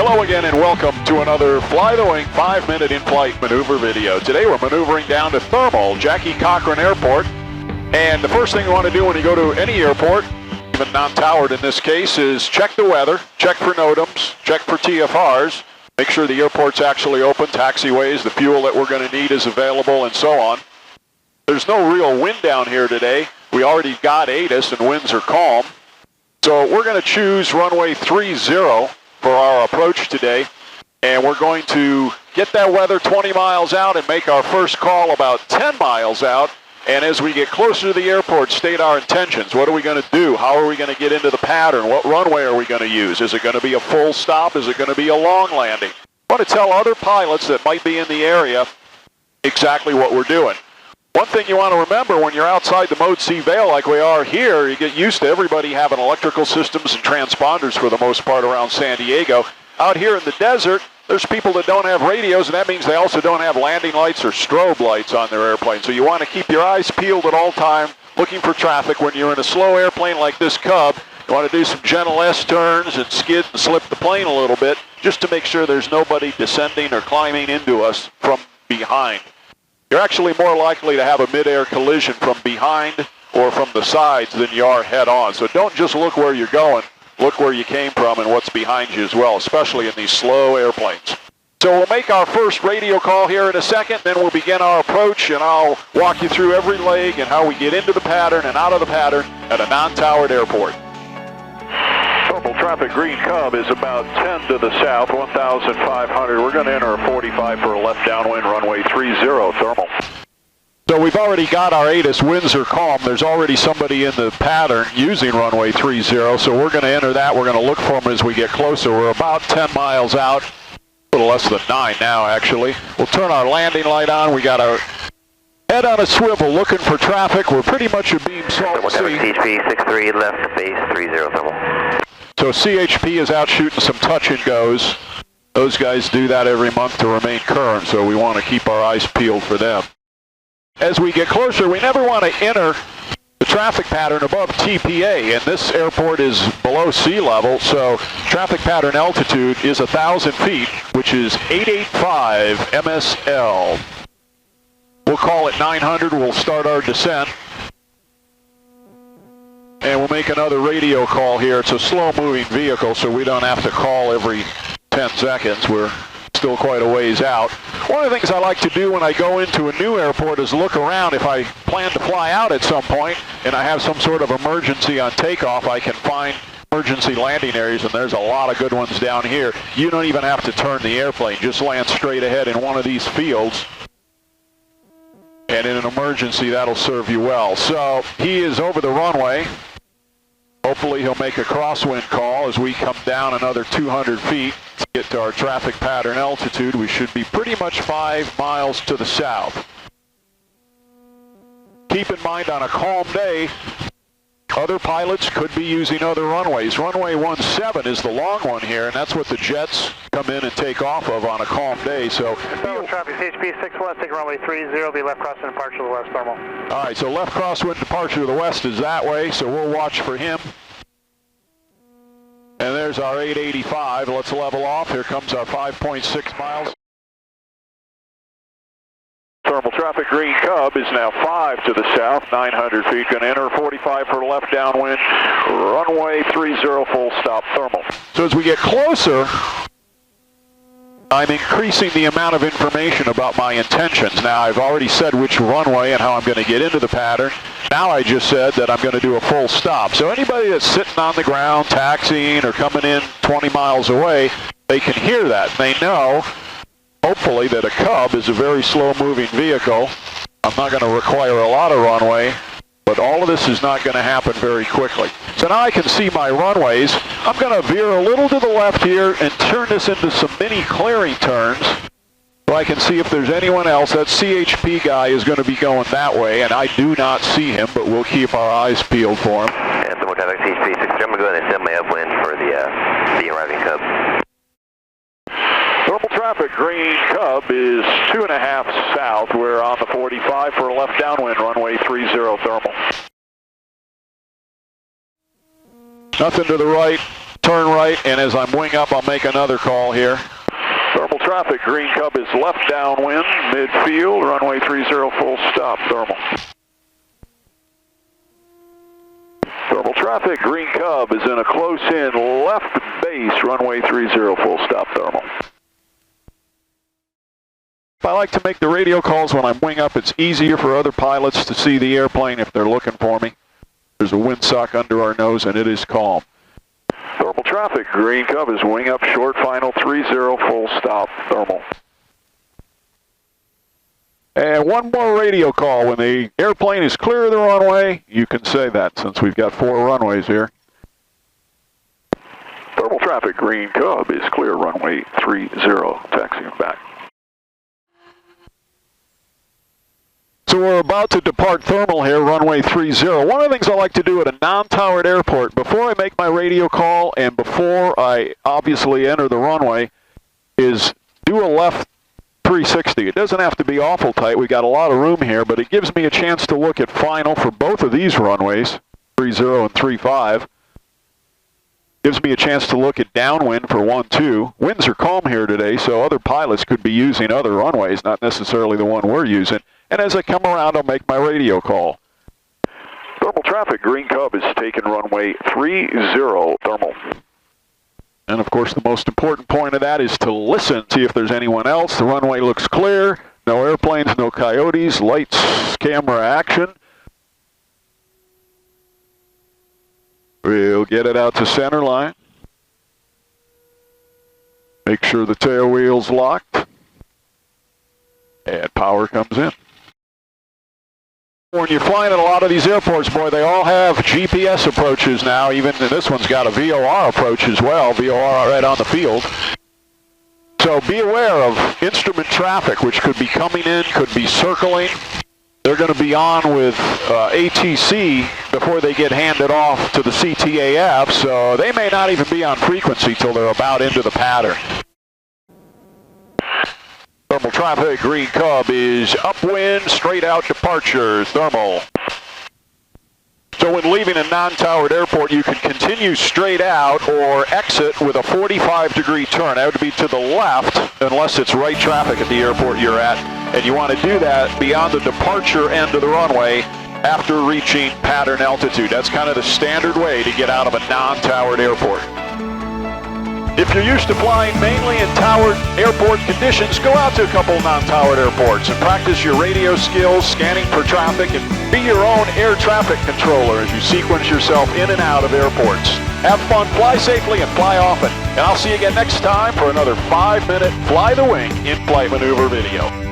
Hello again and welcome to another Fly the Wing 5-minute in-flight maneuver video. Today we're maneuvering down to Thermal, Jackie Cochran Airport. And the first thing you want to do when you go to any airport, even non-towered in this case, is check the weather, check for NOTAMs, check for TFRs, make sure the airport's actually open, taxiways, the fuel that we're going to need is available, and so on. There's no real wind down here today. We already got ATIS and winds are calm. So we're going to choose runway 30 for our approach today, and we're going to get that weather 20 miles out and make our first call about 10 miles out. And as we get closer to the airport, state our intentions. What are we going to do? How are we going to get into the pattern? What runway are we going to use? Is it going to be a full stop? Is it going to be a long landing? I want to tell other pilots that might be in the area exactly what we're doing. One thing you want to remember when you're outside the Mode C Veil like we are here, you get used to everybody having electrical systems and transponders for the most part around San Diego. Out here in the desert, there's people that don't have radios, and that means they also don't have landing lights or strobe lights on their airplane. So you want to keep your eyes peeled at all time, looking for traffic. When you're in a slow airplane like this Cub, you want to do some gentle S-turns and skid and slip the plane a little bit, just to make sure there's nobody descending or climbing into us from behind. You're actually more likely to have a mid-air collision from behind or from the sides than you are head-on. So don't just look where you're going, look where you came from and what's behind you as well, especially in these slow airplanes. So we'll make our first radio call here in a second, then we'll begin our approach, and I'll walk you through every leg and how we get into the pattern and out of the pattern at a non-towered airport. Purple traffic, green Cub is about 10 to the south, 1,500. We're going to enter a 45 for a left downwind, runway 30 thermal. So we've already got our ATIS, winds are calm. There's already somebody in the pattern using runway 30, so we're going to enter that. We're going to look for them as we get closer. We're about 10 miles out, a little less than 9 now actually. We'll turn our landing light on. We got our head on a swivel looking for traffic. We're pretty much a beam salt sea. CHP 63 left base 30 thermal. So CHP is out shooting some touch and goes. Those guys do that every month to remain current, so we want to keep our eyes peeled for them. As we get closer, we never want to enter the traffic pattern above TPA, and this airport is below sea level, so traffic pattern altitude is 1,000 feet, which is 885 MSL. We'll call it 900, we'll start our descent. And we'll make another radio call here. It's a slow-moving vehicle, so we don't have to call every 10 seconds. We're still quite a ways out. One of the things I like to do when I go into a new airport is look around. If I plan to fly out at some point and I have some sort of emergency on takeoff, I can find emergency landing areas, and there's a lot of good ones down here. You don't even have to turn the airplane. Just land straight ahead in one of these fields. And in an emergency, that'll serve you well. So he is over the runway. Hopefully he'll make a crosswind call as we come down another 200 feet to get to our traffic pattern altitude. We should be pretty much 5 miles to the south. Keep in mind, on a calm day, other pilots could be using other runways. Runway 17 is the long one here, and that's what the jets come in and take off of on a calm day. So traffic CHP 6 west, take runway 30, be left crosswind departure to the west, thermal. All right, so left crosswind departure to the west is that way, so we'll watch for him. And there's our 885. Let's level off. Here comes our 5.6 miles. Thermal traffic, green Cub is now 5 to the south, 900 feet. Going to enter 45 for left downwind, runway 30 full stop thermal. So as we get closer, I'm increasing the amount of information about my intentions. Now, I've already said which runway and how I'm going to get into the pattern. Now I just said that I'm going to do a full stop. So anybody that's sitting on the ground, taxiing, or coming in 20 miles away, they can hear that. They know, hopefully, that a Cub is a very slow-moving vehicle. I'm not going to require a lot of runway, but all of this is not going to happen very quickly. So now I can see my runways. I'm going to veer a little to the left here and turn this into some mini clearing turns so I can see if there's anyone else. That CHP guy is going to be going that way, and I do not see him, but we'll keep our eyes peeled for him. And some more traffic, CHP 6, I'm going to go ahead and send my upwind for the arriving Cub. Thermal traffic, green Cub is 2.5 south. We're on the 45 for a left downwind, runway 30 thermal. Nothing to the right, turn right, and as I'm wing up, I'll make another call here. Thermal traffic, green Cub is left downwind, midfield, runway 30 full stop, thermal. Thermal traffic, green Cub is in a close-in left base, runway 30 full stop, thermal. I like to make the radio calls when I'm wing up. It's easier for other pilots to see the airplane if they're looking for me. There's a windsock under our nose and it is calm. Thermal traffic, green Cub is wing up short, final 30 full stop, thermal. And one more radio call. When the airplane is clear of the runway, you can say that since we've got 4 runways here. Thermal traffic, green Cub is clear, runway 30, taxiing back. So we're about to depart thermal here, runway 30. One of the things I like to do at a non-towered airport, before I make my radio call and before I obviously enter the runway, is do a left 360. It doesn't have to be awful tight. We got a lot of room here, but it gives me a chance to look at final for both of these runways, 30 and 35. Gives me a chance to look at downwind for 1-2. Winds are calm here today, so other pilots could be using other runways, not necessarily the one we're using. And as I come around, I'll make my radio call. Thermal traffic, green Cub is taking runway 30, thermal. And of course, the most important point of that is to listen, see if there's anyone else. The runway looks clear, no airplanes, no coyotes, lights, camera action. We'll get it out to center line. Make sure the tail wheel's locked. And power comes in. When you're flying at a lot of these airports, boy, they all have GPS approaches now. Even this one's got a VOR approach as well, VOR right on the field. So be aware of instrument traffic, which could be coming in, could be circling. They're going to be on with ATC before they get handed off to the CTAF, so they may not even be on frequency till they're about into the pattern. Thermal traffic, green Cub is upwind, straight out departure, thermal. So when leaving a non-towered airport, you can continue straight out or exit with a 45-degree turn. That would be to the left, unless it's right traffic at the airport you're at. And you want to do that beyond the departure end of the runway after reaching pattern altitude. That's kind of the standard way to get out of a non-towered airport. If you're used to flying mainly in towered airport conditions, go out to a couple non-towered airports and practice your radio skills, scanning for traffic, and be your own air traffic controller as you sequence yourself in and out of airports. Have fun, fly safely, and fly often. And I'll see you again next time for another 5-minute Fly the Wing in-flight maneuver video.